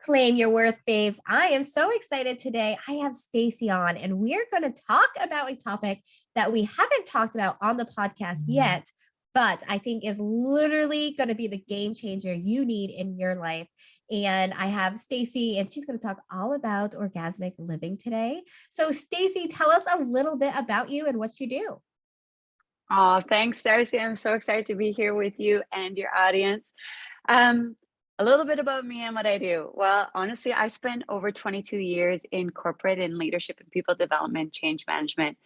Claim your worth, babes. I am so excited today. I have Stacey on, and we are going to talk about a topic that we haven't talked about on the podcast yet, but I think is literally going to be the game changer you need in your life. And I have Stacey, and she's going to talk all about orgasmic living today. So, Stacey, tell us a little bit about you and what you do. Oh, thanks, Darcy. I'm so excited to be here with you and your audience. Um, a little bit about me and what I do. Well, honestly, I spent over 22 years in corporate and leadership and people development, change management.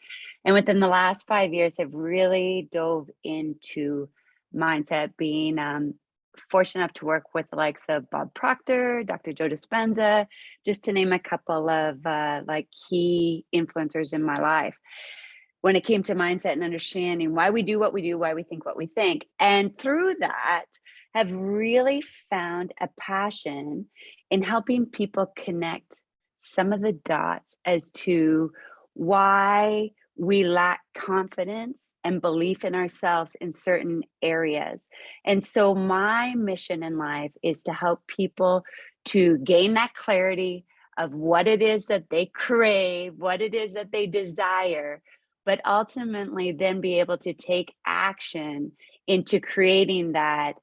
And within the last 5 years, I've really dove into mindset, being fortunate enough to work with the likes of Bob Proctor, Dr. Joe Dispenza, just to name a couple of key influencers in my life when it came to mindset and understanding why we do what we do, why we think what we think. And through that, have really found a passion in helping people connect some of the dots as to why we lack confidence and belief in ourselves in certain areas. And so my mission in life is to help people to gain that clarity of what it is that they crave, what it is that they desire, but ultimately then be able to take action into creating that.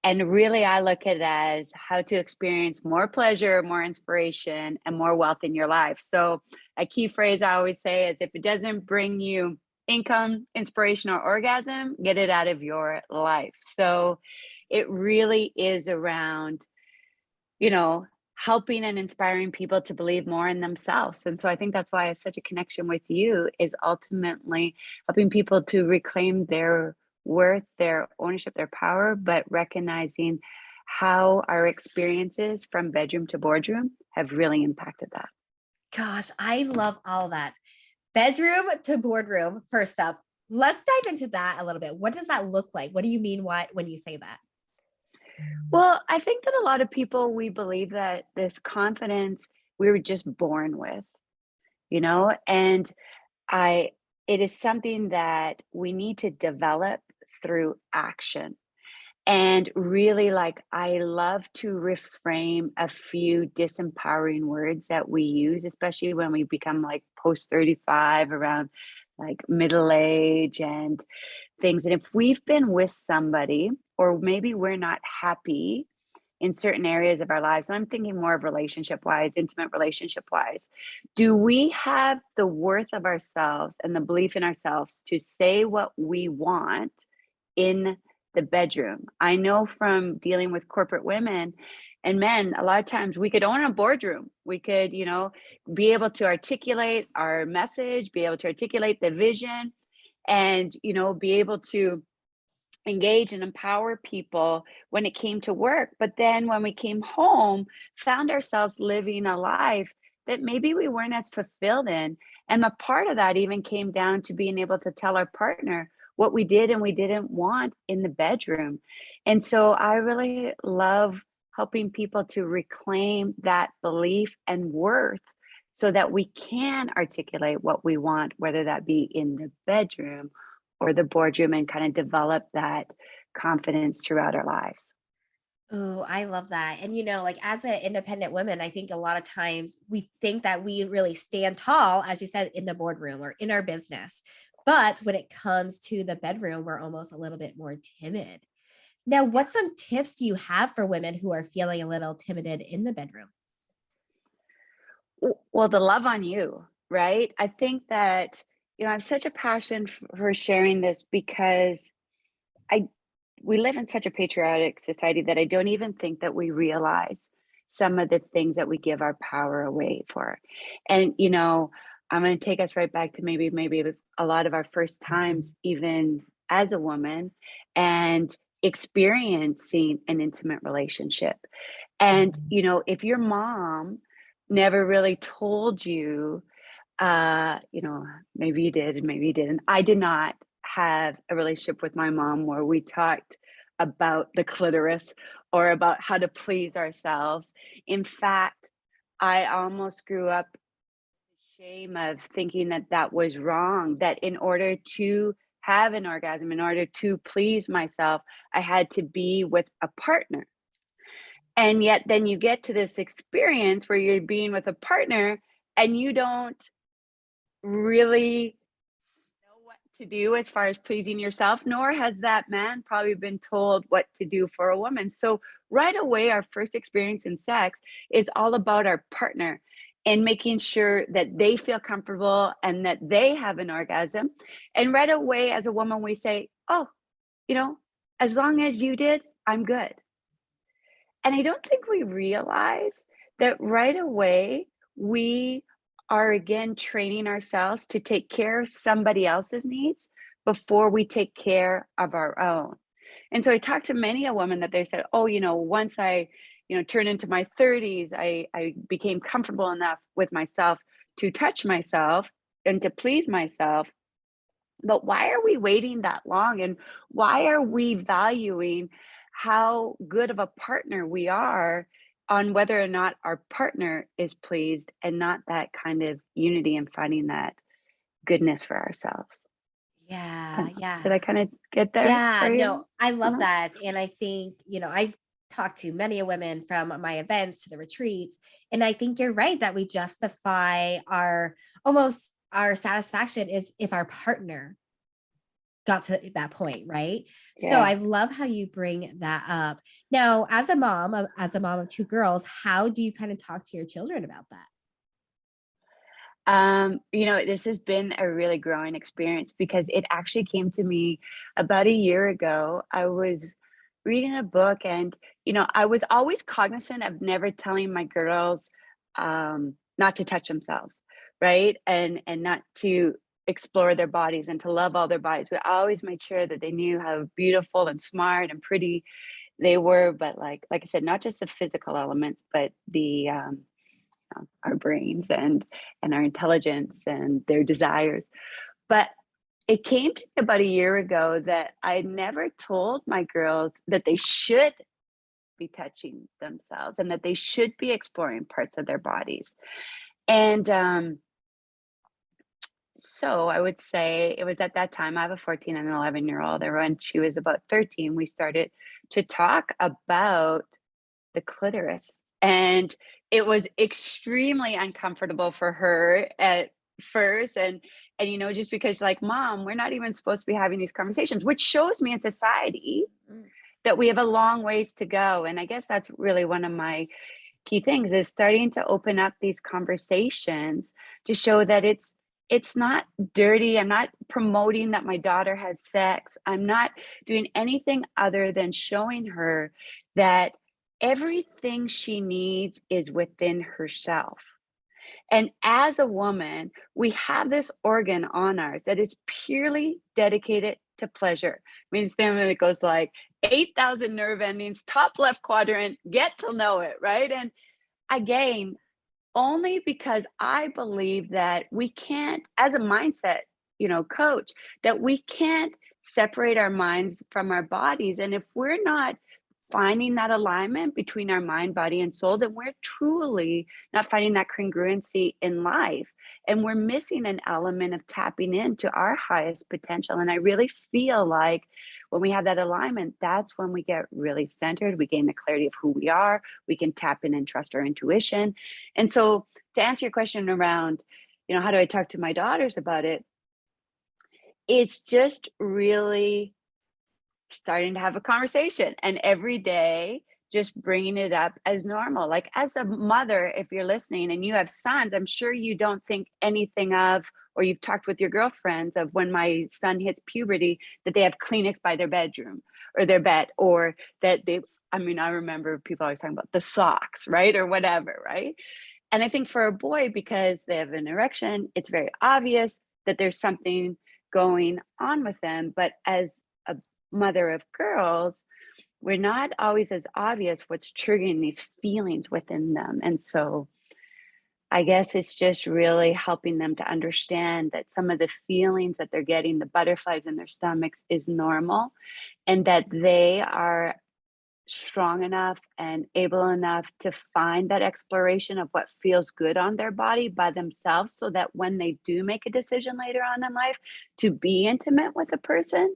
And really, I look at it as how to experience more pleasure, more inspiration, and more wealth in your life. So, a key phrase I always say is if it doesn't bring you income, inspiration, or orgasm, get it out of your life. So, it really is around, you know, helping and inspiring people to believe more in themselves. And so I think that's why I have such a connection with you, is ultimately helping people to reclaim their worth, their ownership, their power, but recognizing how our experiences from bedroom to boardroom have really impacted that. Gosh, I love all that. Bedroom to boardroom, first up. Let's dive into that a little bit. What does that look like? What do you mean when you say that? Well, I think that a lot of people, we believe that this confidence we were just born with, and I it is something that we need to develop through action. And really, like, I love to reframe a few disempowering words that we use, especially when we become like post 35, around like middle age and things. And if we've been with somebody, or maybe we're not happy in certain areas of our lives, and I'm thinking more of relationship wise, intimate relationship wise, do we have the worth of ourselves and the belief in ourselves to say what we want in the bedroom? I know from dealing with corporate women and men, a lot of times we could own a boardroom. We could, be able to articulate our message, be able to articulate the vision, and, be able to engage and empower people when it came to work. But then when we came home, found ourselves living a life that maybe we weren't as fulfilled in. And a part of that even came down to being able to tell our partner what we did and we didn't want in the bedroom. And so I really love helping people to reclaim that belief and worth so that we can articulate what we want, whether that be in the bedroom or the boardroom, and kind of develop that confidence throughout our lives. Oh, I love that. And like as an independent woman, I think a lot of times we think that we really stand tall, as you said, in the boardroom or in our business. But when it comes to the bedroom, we're almost a little bit more timid. Now, what some tips do you have for women who are feeling a little timid in the bedroom? Well, the love on you, right? I think that, I have such a passion for sharing this because I we live in such a patriotic society that I don't even think that we realize some of the things that we give our power away for. And, I'm going to take us right back to maybe a lot of our first times, even as a woman, and experiencing an intimate relationship. And, if your mom never really told you, maybe you did and maybe you didn't. I did not have a relationship with my mom where we talked about the clitoris or about how to please ourselves. In fact, I almost grew up with shame of thinking that that was wrong, that in order to have an orgasm, in order to please myself, I had to be with a partner. And yet then you get to this experience where you're being with a partner and you don't really know what to do as far as pleasing yourself, nor has that man probably been told what to do for a woman. So right away, our first experience in sex is all about our partner and making sure that they feel comfortable and that they have an orgasm. And right away, as a woman, we say, oh, you know, as long as you did, I'm good. And I don't think we realize that right away we are again training ourselves to take care of somebody else's needs before we take care of our own. And so I talked to many a woman that they said, oh, once I, turned into my 30s, I became comfortable enough with myself to touch myself and to please myself. But why are we waiting that long? And why are we valuing how good of a partner we are on whether or not our partner is pleased and not that kind of unity and finding that goodness for ourselves? I Yeah, don't know. Did I yeah. kind of get there Yeah, for no, you? I love Uh-huh. that. And I think, I've talked to many women from my events to the retreats. And I think you're right that we justify our satisfaction is if our partner got to that point, right? So Yeah. I love how you bring that up. Now, as a mom of two girls, how do you kind of talk to your children about that? This has been a really growing experience because it actually came to me about a year ago. I was reading a book and, I was always cognizant of never telling my girls not to touch themselves, right? And not to explore their bodies and to love all their bodies. We always made sure that they knew how beautiful and smart and pretty they were, but like I said, not just the physical elements, but the our brains and our intelligence and their desires. But it came to me about a year ago that I never told my girls that they should be touching themselves and that they should be exploring parts of their bodies. And so I would say it was at that time, I have a 14 and an 11-year-old. And when she was about 13, we started to talk about the clitoris. And it was extremely uncomfortable for her at first. And just because like, mom, we're not even supposed to be having these conversations, which shows me in society Mm. that we have a long ways to go. And I guess that's really one of my key things is starting to open up these conversations to show that it's not dirty. I'm not promoting that my daughter has sex. I'm not doing anything other than showing her that everything she needs is within herself. And as a woman, we have this organ on ours that is purely dedicated to pleasure. I mean, it goes like 8,000 nerve endings, top left quadrant, get to know it, right? And again, only because I believe that we can't, as a mindset, coach, that we can't separate our minds from our bodies. And if we're not finding that alignment between our mind, body, and soul, then we're truly not finding that congruency in life. And we're missing an element of tapping into our highest potential. And I really feel like when we have that alignment, that's when we get really centered. We gain the clarity of who we are. We can tap in and trust our intuition. And so, to answer your question around, how do I talk to my daughters about it? It's just really starting to have a conversation and every day just bringing it up as normal. Like as a mother, if you're listening and you have sons, I'm sure you don't think anything of, or you've talked with your girlfriends of when my son hits puberty, that they have Kleenex by their bedroom or their bed, or that I remember people always talking about the socks, right? Or whatever, right? And I think for a boy, because they have an erection, it's very obvious that there's something going on with them. But as a mother of girls, we're not always as obvious what's triggering these feelings within them. And so I guess it's just really helping them to understand that some of the feelings that they're getting, the butterflies in their stomachs, is normal and that they are strong enough and able enough to find that exploration of what feels good on their body by themselves so that when they do make a decision later on in life to be intimate with a person,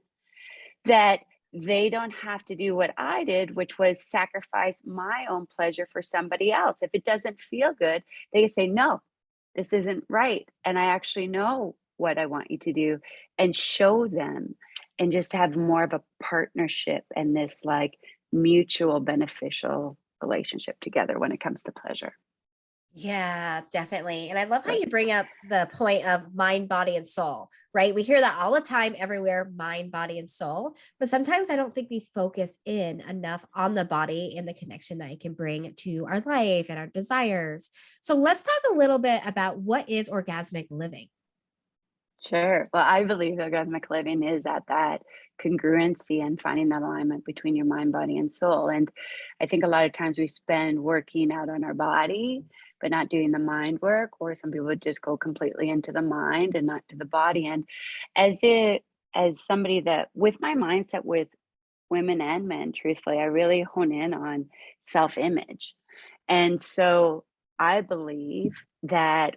that they don't have to do what I did, which was sacrifice my own pleasure for somebody else. If it doesn't feel good, they can say, no, this isn't right. And I actually know what I want you to do, and show them, and just have more of a partnership and this like mutual beneficial relationship together when it comes to pleasure. Yeah, definitely. And I love how So you bring up the point of mind, body, and soul, right? We hear that all the time, everywhere, mind, body, and soul. But sometimes I don't think we focus in enough on the body and the connection that it can bring to our life and our desires. So let's talk a little bit about what is orgasmic living. sure. Well, I believe orgasmic living is at that congruency and finding that alignment between your mind, body, and soul. And I think a lot of times we spend working out on our body, but not doing the mind work, or some people just go completely into the mind and not to the body. And as somebody that with my mindset with women and men, truthfully, I really hone in on self-image. And so I believe that,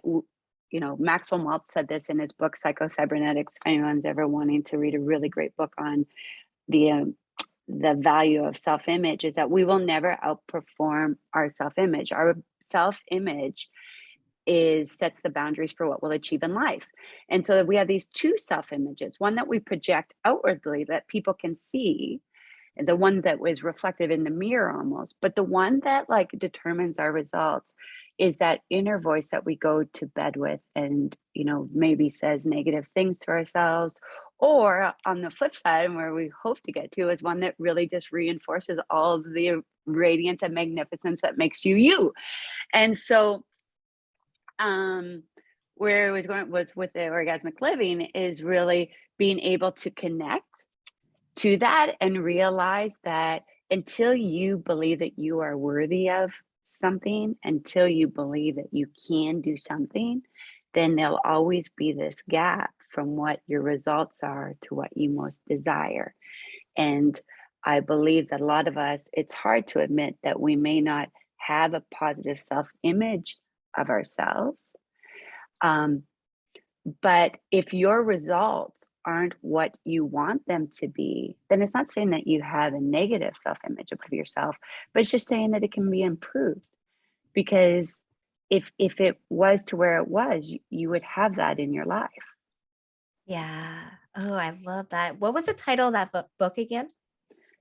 Maxwell Maltz said this in his book, Psycho-Cybernetics. If anyone's ever wanting to read a really great book on the, the value of self-image, is that we will never outperform our self-image. Our self-image sets the boundaries for what we'll achieve in life. And so we have these two self-images, one that we project outwardly that people can see, the one that was reflective in the mirror almost, but the one that like determines our results is that inner voice that we go to bed with, and maybe says negative things to ourselves, or on the flip side, and where we hope to get to, is one that really just reinforces all of the radiance and magnificence that makes you you. And so where it was going was with the orgasmic living is really being able to connect to that and realize that until you believe that you are worthy of something, until you believe that you can do something, then there'll always be this gap from what your results are to what you most desire. And I believe that a lot of us, it's hard to admit that we may not have a positive self-image of ourselves. But if your results aren't what you want them to be, then it's not saying that you have a negative self-image of yourself, but it's just saying that it can be improved. Because if it was to where it was, you would have that in your life. Yeah. Oh, I love that. What was the title of that book again?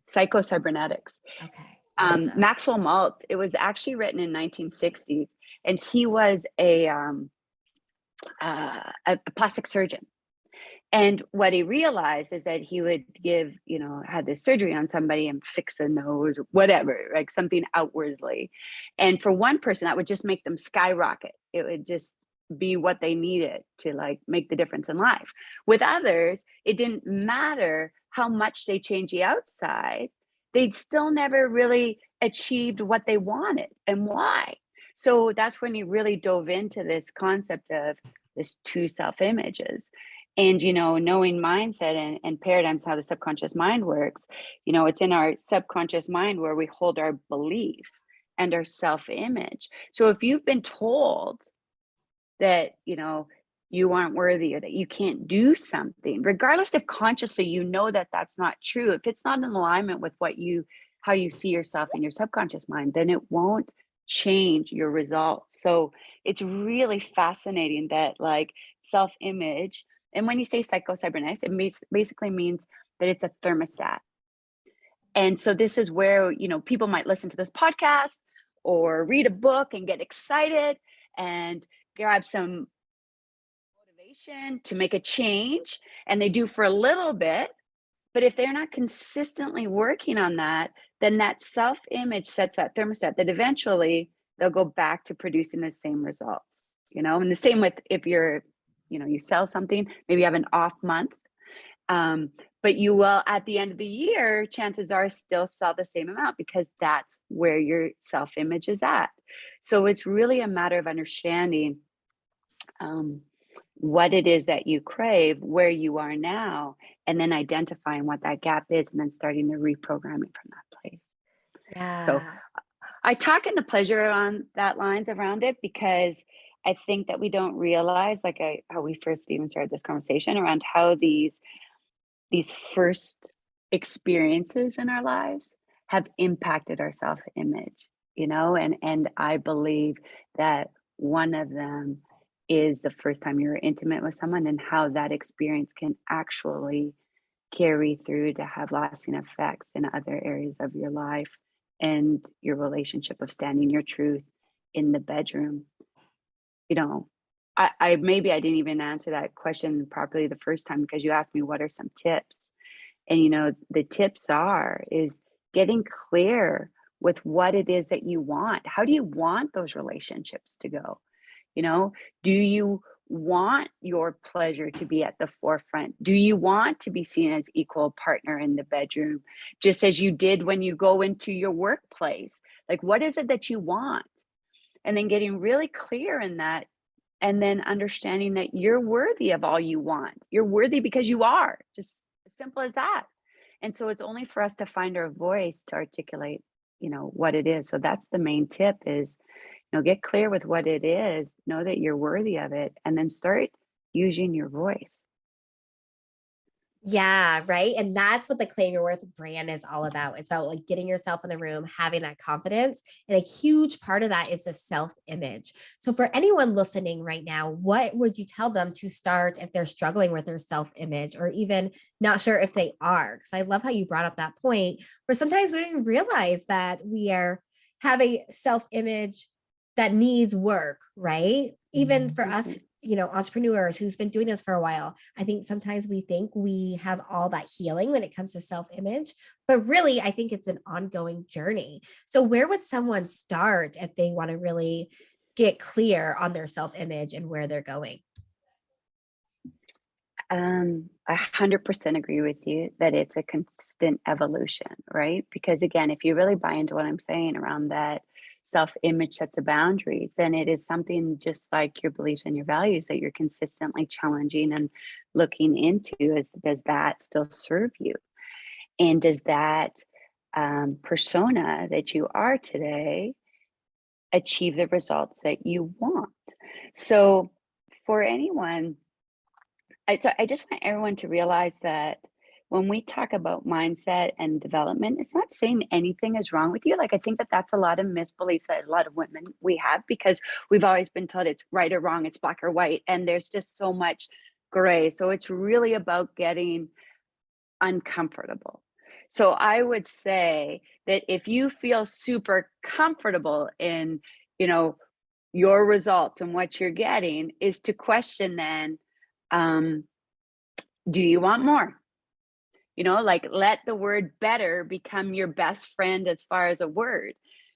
Psycho-Cybernetics. Okay. Awesome. Maxwell Maltz, it was actually written in 1960s, and he was a plastic surgeon. And what he realized is that he would had this surgery on somebody and fix a nose, whatever, like something outwardly. And for one person, that would just make them skyrocket. It would just be what they needed to like make the difference in life. With others, it didn't matter how much they changed the outside, they'd still never really achieved what they wanted. And why? So that's when he really dove into this concept of this two self-images. And knowing mindset and paradigms, how the subconscious mind works, it's in our subconscious mind where we hold our beliefs and our self-image. So if you've been told that you aren't worthy, or that you can't do something, regardless if consciously that that's not true, if it's not in alignment with how you see yourself in your subconscious mind, then it won't change your results. So it's really fascinating that like self-image. And when you say psycho-cybernetics, it basically means that it's a thermostat. And so this is where, people might listen to this podcast or read a book and get excited and grab some motivation to make a change. And they do for a little bit. But if they're not consistently working on that, then that self-image sets that thermostat that eventually they'll go back to producing the same results, and the same with if you sell something, maybe you have an off month, but you will, at the end of the year, chances are still sell the same amount because that's where your self-image is at. So it's really a matter of understanding what it is that you crave, where you are now, and then identifying what that gap is, and then starting the reprogramming from that place. So Yeah. I talk in the pleasure on that lines around it, because I think that we don't realize, like how we first even started this conversation around how these first experiences in our lives have impacted our self-image, and I believe that one of them is the first time you were intimate with someone and how that experience can actually carry through to have lasting effects in other areas of your life and your relationship of standing your truth in the bedroom. You know, I maybe I didn't even answer that question properly the first time because you asked me what are some tips. And the tips is getting clear with what it is that you want. How do you want those relationships to go? You know, do you want your pleasure to be at the forefront? Do you want to be seen as equal partner in the bedroom, just as you did when you go into your workplace? Like, what is it that you want? And then getting really clear in that, and then understanding that you're worthy of all you want. You're worthy because you are, just as simple as that. And so it's only for us to find our voice to articulate, what it is. So that's the main tip is, get clear with what it is, know that you're worthy of it, and then start using your voice. Yeah, right. And that's what the Claim Your Worth brand is all about. It's about like getting yourself in the room, having that confidence. And a huge part of that is the self-image. So for anyone listening right now, what would you tell them to start if they're struggling with their self-image or even not sure if they are? Because I love how you brought up that point where sometimes we don't even realize that we have a self-image that needs work, right? Even for us, entrepreneurs who's been doing this for a while, I think sometimes we think we have all that healing when it comes to self-image, but really I think it's an ongoing journey. So where would someone start if they want to really get clear on their self-image and where they're going? 100% agree with you that it's a constant evolution, right? Because again, if you really buy into what I'm saying around that self-image sets of boundaries, then it is something just like your beliefs and your values that you're consistently challenging and looking into is, does that still serve you? And does that persona that you are today achieve the results that you want? So for anyone, I just want everyone to realize that when we talk about mindset and development, it's not saying anything is wrong with you. Like, I think that that's a lot of misbelief that a lot of women we have because we've always been told it's right or wrong, it's black or white, and there's just so much gray. So it's really about getting uncomfortable. So I would say that if you feel super comfortable in, your results and what you're getting, is to question then, do you want more? Like let the word better become your best friend as far as a word.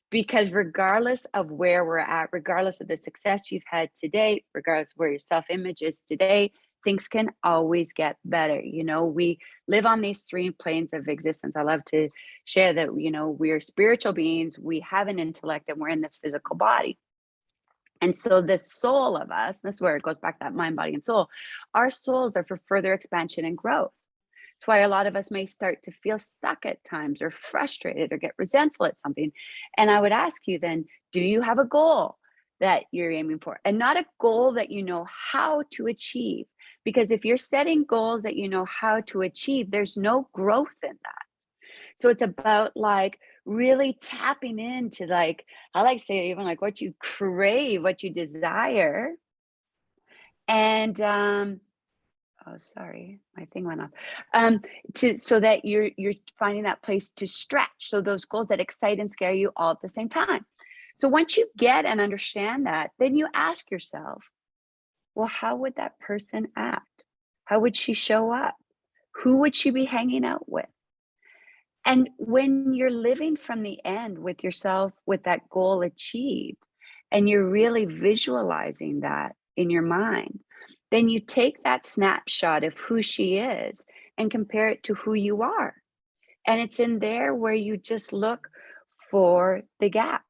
Because regardless of where we're at, regardless of the success you've had today, regardless of where your self image is today, things can always get better. We live on these three planes of existence. I love to share that, we're spiritual beings, we have an intellect, and we're in this physical body. And so the soul of us, this is where it goes back to that mind, body, and soul. Our souls are for further expansion and growth. That's why a lot of us may start to feel stuck at times or frustrated or get resentful at something. And I would ask you then, do you have a goal that you're aiming for? And not a goal that you know how to achieve. Because if you're setting goals that you know how to achieve, there's no growth in that. So it's about like really tapping into like, I like to say even like what you crave, what you desire. And oh, sorry, my thing went off. So that you're finding that place to stretch. So those goals that excite and scare you all at the same time. So once you get and understand that, then you ask yourself, well, how would that person act? How would she show up? Who would she be hanging out with? And when you're living from the end with yourself, with that goal achieved, and you're really visualizing that in your mind, then you take that snapshot of who she is and compare it to who you are. And it's in there where you just look for the gaps.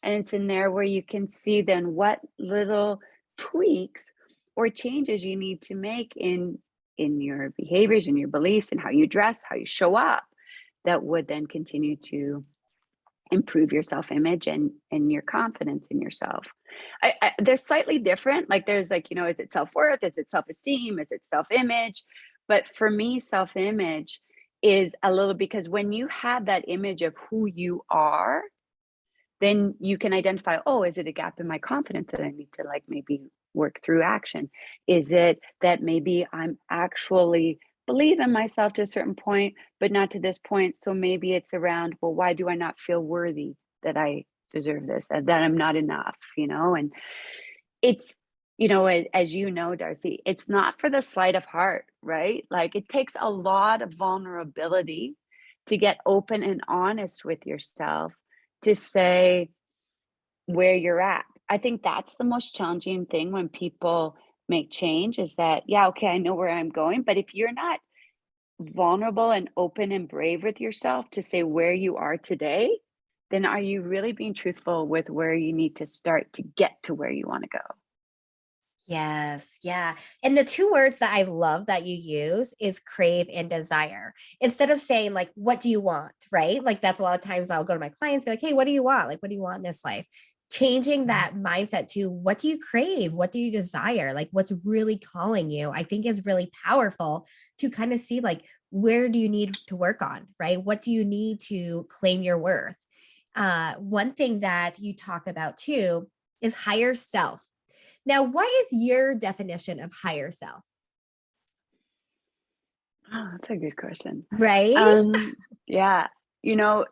And it's in there where you can see then what little tweaks or changes you need to make in your behaviors and your beliefs and how you dress, how you show up, that would then continue to improve your self-image and your confidence in yourself. They're slightly different. Like there's like, is it self-worth? Is it self-esteem? Is it self-image? But for me, self-image is a little, because when you have that image of who you are, then you can identify, oh, is it a gap in my confidence that I need to like maybe work through action? Is it that maybe I'm actually believe in myself to a certain point, but not to this point? So maybe it's around, well, why do I not feel worthy that I deserve this, that I'm not enough, And it's, as you know, Darcy, it's not for the sleight of heart, right? Like it takes a lot of vulnerability to get open and honest with yourself, to say where you're at. I think that's the most challenging thing when people make change, is that, yeah, okay, I know where I'm going, but if you're not vulnerable and open and brave with yourself to say where you are today, then are you really being truthful with where you need to start to get to where you want to go? Yes, yeah. And the two words that I love that you use is crave and desire. Instead of saying like, what do you want? Right? Like that's a lot of times I'll go to my clients, be like, hey, what do you want? Like, what do you want in this life? Changing that mindset to what do you crave? What do you desire? Like what's really calling you, I think is really powerful to kind of see like, where do you need to work on? Right? What do you need to claim your worth? One thing that you talk about too is higher self. Now, what is your definition of higher self? Oh, that's a good question. Right? Um, yeah, a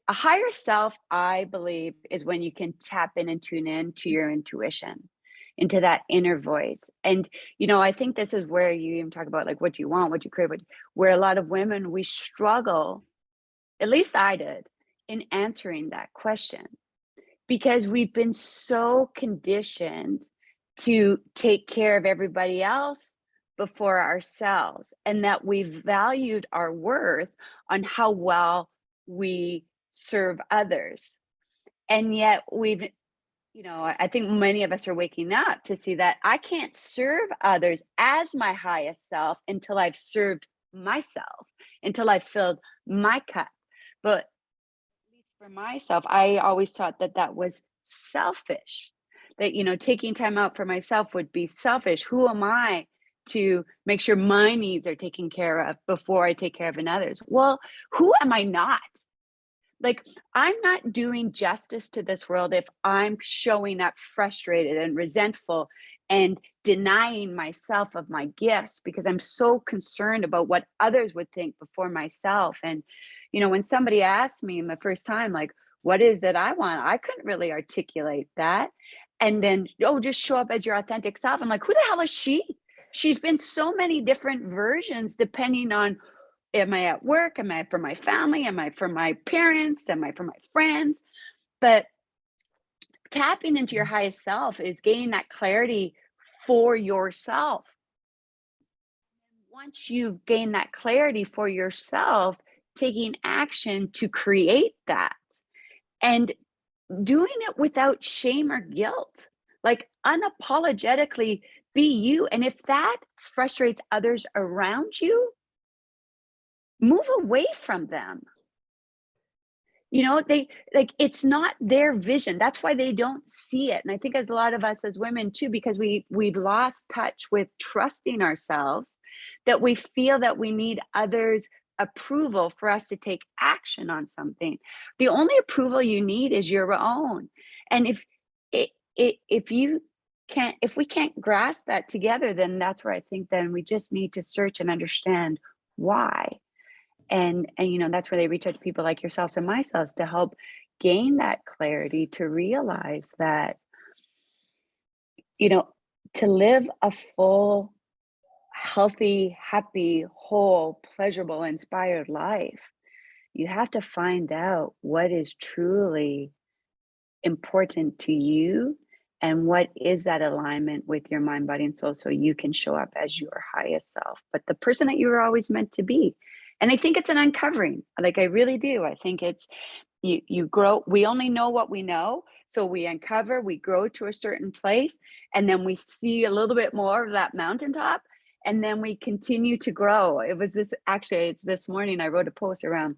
higher self, I believe, is when you can tap in and tune in to your intuition, into that inner voice. And, I think this is where you even talk about like, what do you want? What do you crave? Where a lot of women, we struggle, at least I did, in answering that question, because we've been so conditioned to take care of everybody else before ourselves, and that we've valued our worth on how well we serve others. And yet I think many of us are waking up to see that I can't serve others as my highest self until I've served myself, until I've filled my cup. But for myself, I always thought that that was selfish. That, taking time out for myself would be selfish. Who am I to make sure my needs are taken care of before I take care of another's? Well, who am I not? Like, I'm not doing justice to this world if I'm showing up frustrated and resentful and denying myself of my gifts because I'm so concerned about what others would think before myself. And, when somebody asked me the first time, like, what is that I want? I couldn't really articulate that. And then, oh, just show up as your authentic self. I'm like, who the hell is she? She's been so many different versions depending on, am I at work? Am I for my family? Am I for my parents? Am I for my friends? But tapping into your highest self is gaining that clarity for yourself. Once you've gained that clarity for yourself, taking action to create that and doing it without shame or guilt, like unapologetically be you. And if that frustrates others around you, move away from them. They like, it's not their vision. That's why they don't see it. And I think as a lot of us as women too, because we've lost touch with trusting ourselves, that we feel that we need others' approval for us to take action on something. The only approval you need is your own. And if we can't grasp that together, then that's where I think then we just need to search and understand why. And that's where they reach out to people like yourselves and myself to help gain that clarity, to realize that you know to live a full, healthy, happy, whole, pleasurable, inspired life, you have to find out what is truly important to you and what is that alignment with your mind, body, and soul, so you can show up as your highest self, but the person that you were always meant to be. And I think it's an uncovering. Like, I really do. I think it's you grow. We only know what we know. So we uncover, we grow to a certain place, and then we see a little bit more of that mountaintop. And then we continue to grow. It's this morning I wrote a post around,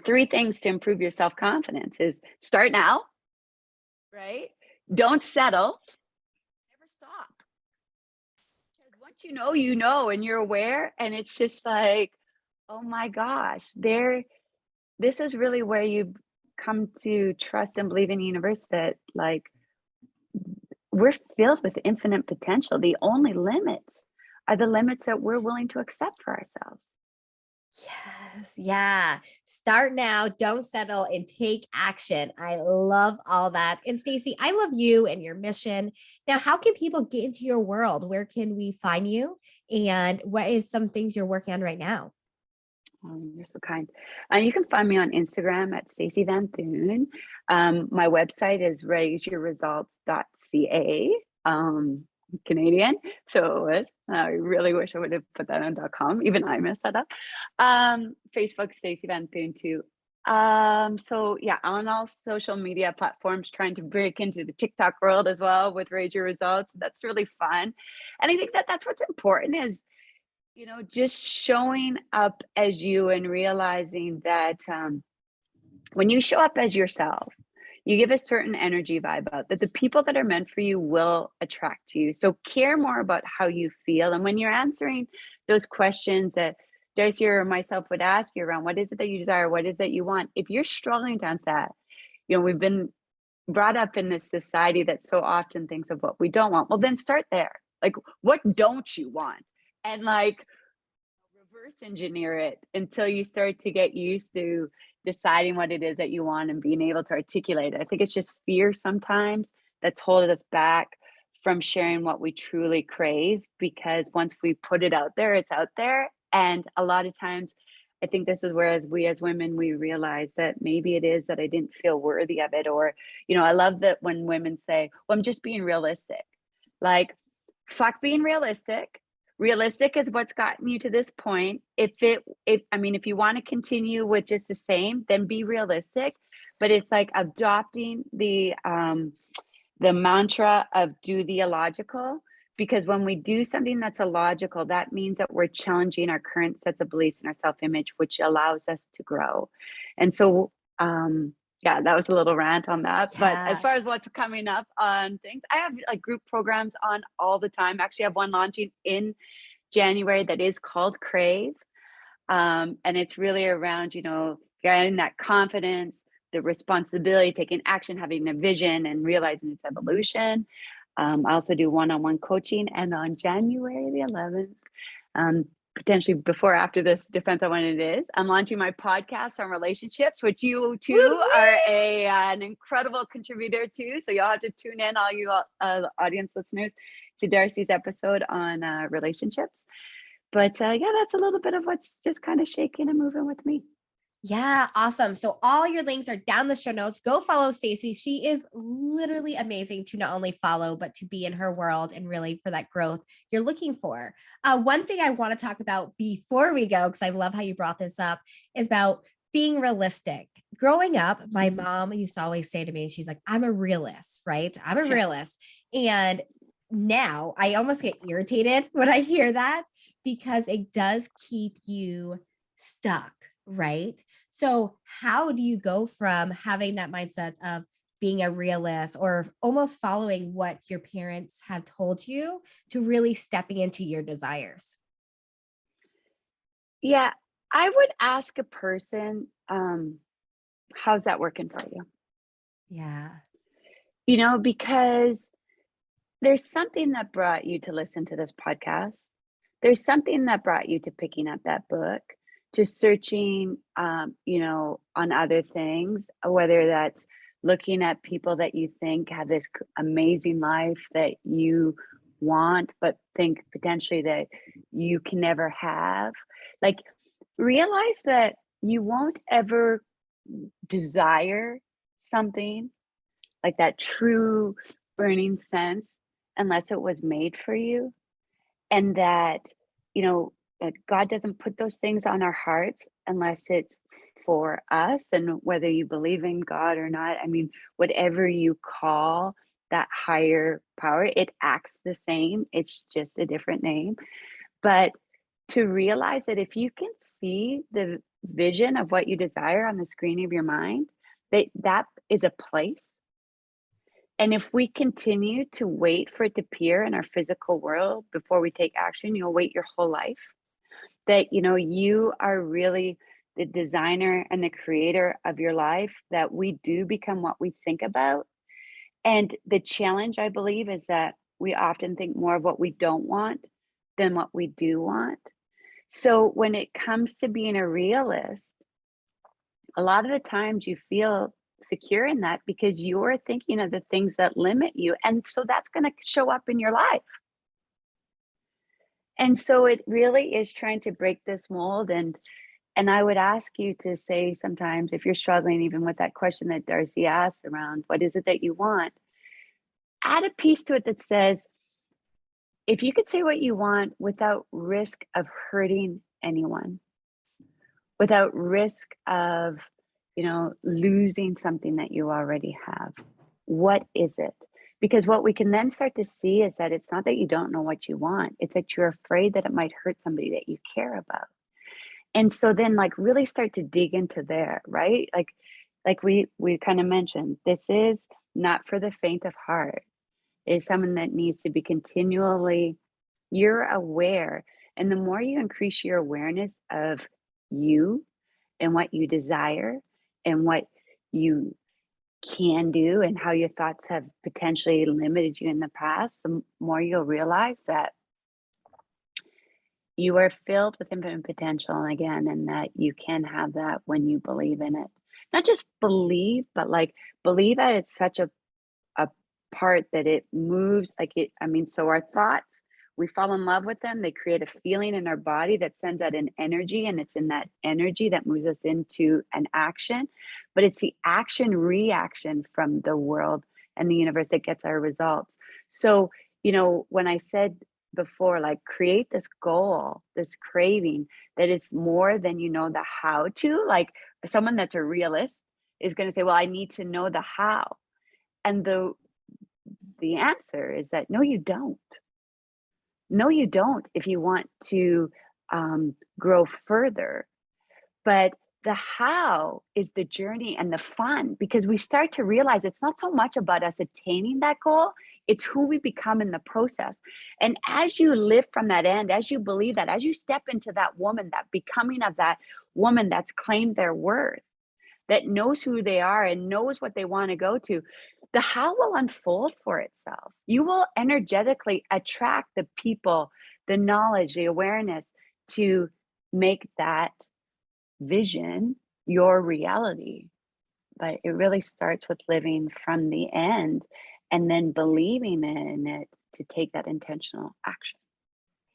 3 things to improve your self-confidence is start now, right? Don't settle, never stop. Because once you know, and you're aware, and it's just like, Oh my gosh, this is really where you come to trust and believe in the universe that like we're filled with infinite potential. The only limits are the limits that we're willing to accept for ourselves. Yes. Yeah. Start now, don't settle, and take action. I love all that. And Stacey, I love you and your mission. Now, how can people get into your world? Where can we find you? And what is some things you're working on right now? You're so kind. You can find me on Instagram at Stacey Vanthuyne. My website is raiseyourresults.ca. Canadian, so it was. I really wish I would have put that on .com. Even I messed that up. Facebook, Stacey Vanthuyne too. So yeah, on all social media platforms, trying to break into the TikTok world as well with Raise Your Results. That's really fun, and I think that that's what's important is just showing up as you and realizing that when you show up as yourself, you give a certain energy vibe out that the people that are meant for you will attract you. So care more about how you feel. And when you're answering those questions that Darcy or myself would ask you around what is it that you desire, what is it that you want, if you're struggling to answer that, we've been brought up in this society that so often thinks of what we don't want. Well, then start there. Like, what don't you want? And like, reverse engineer it until you start to get used to deciding what it is that you want and being able to articulate it. I think it's just fear sometimes that's holding us back from sharing what we truly crave, because once we put it out there, it's out there. And a lot of times, I think this is where as we as women, we realize that maybe it is that I didn't feel worthy of it. Or, I love that when women say, well, I'm just being realistic. Like, fuck being realistic. Realistic is what's gotten you to this point. If you want to continue with just the same, then be realistic. But it's like adopting the mantra of do the illogical, because when we do something that's illogical, that means that we're challenging our current sets of beliefs and our self-image, which allows us to grow. And so yeah, that was a little rant on that. But as Yeah. far as what's coming up on things, I have like group programs on all the time. Actually, I have one launching in January that is called Crave. And it's really around, getting that confidence, the responsibility, taking action, having a vision, and realizing its evolution. I also do one-on-one coaching. And on January the 11th, potentially before or after this, depends on when it is, I'm launching my podcast on relationships, which you Woot too are woot. an incredible contributor to. So you'll have to tune in, all you audience listeners, to Darcy's episode on relationships. But yeah, that's a little bit of what's just kind of shaking and moving with me. Yeah, awesome. So all your links are down the show notes. Go follow Stacey. She is literally amazing to not only follow, but to be in her world and really for that growth you're looking for. One thing I want to talk about before we go, because I love how you brought this up, is about being realistic. Growing up, my mom used to always say to me, she's like, I'm a realist, right? I'm a Yeah. realist. And now I almost get irritated when I hear that because it does keep you stuck, right? So, how do you go from having that mindset of being a realist or almost following what your parents have told you to really stepping into your desires? Yeah, I would ask a person, how's that working for you? Yeah. Because there's something that brought you to listen to this podcast. There's something that brought you to picking up that book, to searching, on other things, whether that's looking at people that you think have this amazing life that you want, but think potentially that you can never have. Like, realize that you won't ever desire something like that true burning sense unless it was made for you. And that God doesn't put those things on our hearts unless it's for us. And whether you believe in God or not, I mean, whatever you call that higher power, it acts the same, it's just a different name. But to realize that if you can see the vision of what you desire on the screen of your mind, that is a place. And if we continue to wait for it to appear in our physical world before we take action, you'll wait your whole life. that, you are really the designer and the creator of your life, that we do become what we think about. And the challenge, I believe, is that we often think more of what we don't want than what we do want. So when it comes to being a realist, a lot of the times you feel secure in that because you're thinking of the things that limit you. And so that's going to show up in your life. And so it really is trying to break this mold. And I would ask you to say sometimes, if you're struggling even with that question that Darcy asked around, what is it that you want? Add a piece to it that says, if you could say what you want without risk of hurting anyone, without risk of, losing something that you already have, what is it? Because what we can then start to see is that it's not that you don't know what you want, it's that you're afraid that it might hurt somebody that you care about. And so then really start to dig into there, right? Like we kind of mentioned, this is not for the faint of heart. It is someone that needs to be continually, you're aware. And the more you increase your awareness of you and what you desire and what you can do and how your thoughts have potentially limited you in the past, the more you'll realize that you are filled with infinite potential again, and that you can have that when you believe in it. Not just believe, but believe that it's such a part that it moves so our thoughts, we fall in love with them, they create a feeling in our body that sends out an energy, and it's in that energy that moves us into an action. But it's the action reaction from the world and the universe that gets our results. So when I said before, create this goal, this craving that is more than the how to. Like, someone that's a realist is going to say, well, I need to know the how. And the answer is that no, you don't. No, you don't, if you want to grow further. But the how is the journey and the fun, because we start to realize it's not so much about us attaining that goal, it's who we become in the process. And as you live from that end, as you believe that, as you step into that woman, that becoming of that woman that's claimed their worth, that knows who they are and knows what they want to go to, the how will unfold for itself. You will energetically attract the people, the knowledge, the awareness to make that vision your reality. But it really starts with living from the end and then believing in it to take that intentional action.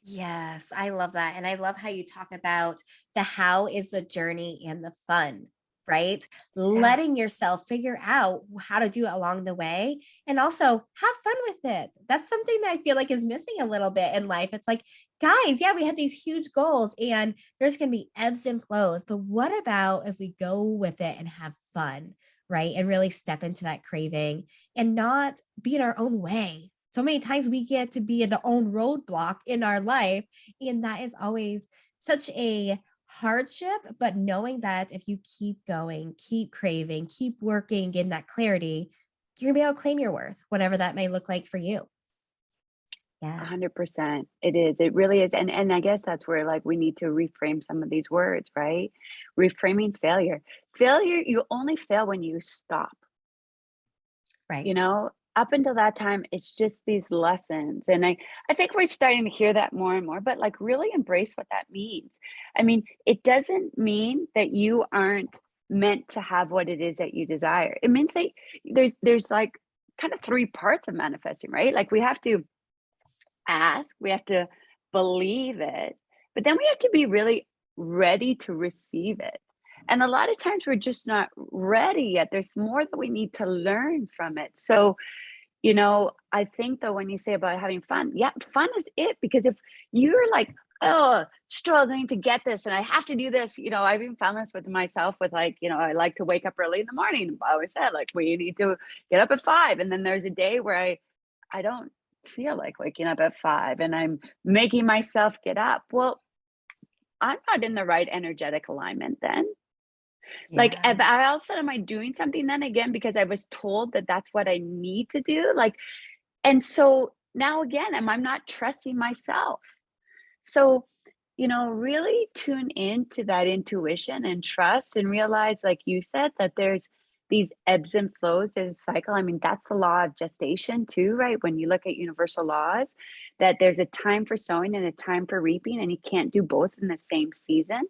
Yes, I love that. And I love how you talk about the how is the journey and the fun, right? Yeah, Letting yourself figure out how to do it along the way and also have fun with it. That's something that I feel like is missing a little bit in life. It's like, guys, yeah, we had these huge goals and there's going to be ebbs and flows. But what about if we go with it and have fun, right? And really step into that craving and not be in our own way. So many times we get to be in the own roadblock in our life. And that is always such a hardship. But knowing that if you keep going, keep craving, keep working in that clarity, you're gonna be able to claim your worth, whatever that may look like for you. Yeah. 100%. It is. It really is. And I guess that's where we need to reframe some of these words, right? Reframing failure. Failure, you only fail when you stop. Right. You know, up until that time, it's just these lessons. And I think we're starting to hear that more and more, but really embrace what that means. I mean, it doesn't mean that you aren't meant to have what it is that you desire. It means that there's kind of three parts of manifesting, right? Like, we have to ask, we have to believe it, but then we have to be really ready to receive it. And a lot of times we're just not ready yet. There's more that we need to learn from it. So, I think though, when you say about having fun, yeah, fun is it. Because if you're oh, struggling to get this and I have to do this, I've even found this with myself with I like to wake up early in the morning. I always said, we need to get up at 5. And then there's a day where I don't feel like waking up at 5 and I'm making myself get up. Well, I'm not in the right energetic alignment then. Yeah. If I all of a sudden, am I doing something then again because I was told that that's what I need to do? And so now again, am I not trusting myself? So, really tune into that intuition and trust and realize, like you said, that there's these ebbs and flows, there's a cycle. I mean, that's the law of gestation too, right? When you look at universal laws, that there's a time for sowing and a time for reaping, and you can't do both in the same season.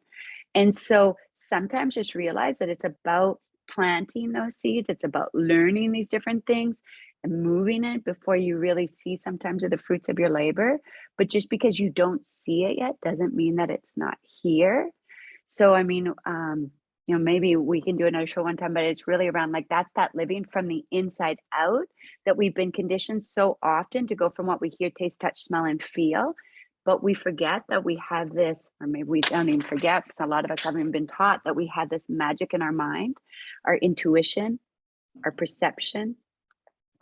And so sometimes just realize that it's about planting those seeds, it's about learning these different things and moving it before you really see sometimes of the fruits of your labor. But just because you don't see it yet doesn't mean that it's not here. So, I mean, maybe we can do another show one time, but it's really around like that's that living from the inside out that we've been conditioned so often to go from what we hear, taste, touch, smell, and feel. But we forget that we have this, or maybe we don't even forget, because a lot of us haven't even been taught that we have this magic in our mind, our intuition, our perception,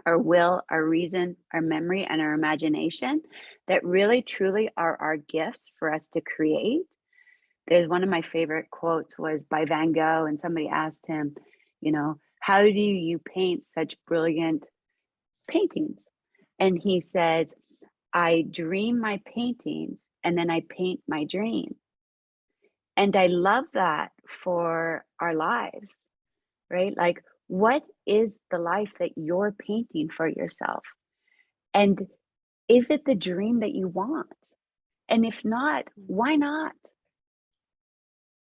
our will, our reason, our memory, and our imagination that really truly are our gifts for us to create. There's one of my favorite quotes was by Van Gogh, and somebody asked him, how do you paint such brilliant paintings? And he says, I dream my paintings and then I paint my dream. And I love that for our lives, right? Like, what is the life that you're painting for yourself? And is it the dream that you want? And if not, why not?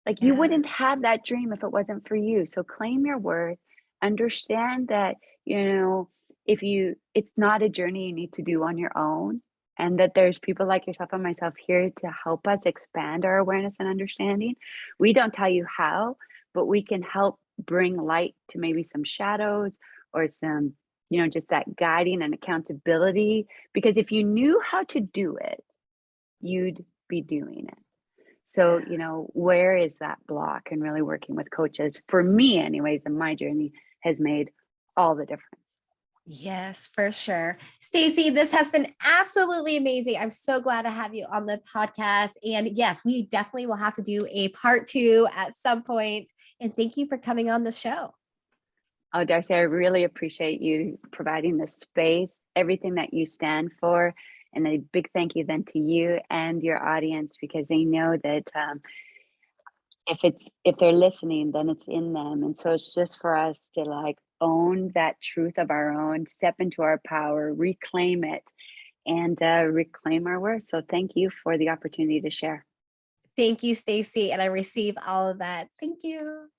Like, you Yeah. wouldn't have that dream if it wasn't for you. So claim your worth, understand that, it's not a journey you need to do on your own, and that there's people like yourself and myself here to help us expand our awareness and understanding. We don't tell you how, but we can help bring light to maybe some shadows or some, just that guiding and accountability. Because if you knew how to do it, you'd be doing it. So, where is that block? And really working with coaches, for me, anyways, in my journey, has made all the difference. Yes, for sure. Stacey, this has been absolutely amazing. I'm so glad to have you on the podcast. And yes, we definitely will have to do a part 2 at some point. And thank you for coming on the show. Oh, Darcy, I really appreciate you providing this space, everything that you stand for. And a big thank you then to you and your audience, because they know that if they're listening, then it's in them. And so it's just for us to like own that truth of our own, step into our power, reclaim it, and reclaim our worth. So thank you for the opportunity to share. Thank you, Stacey. And I receive all of that. Thank you.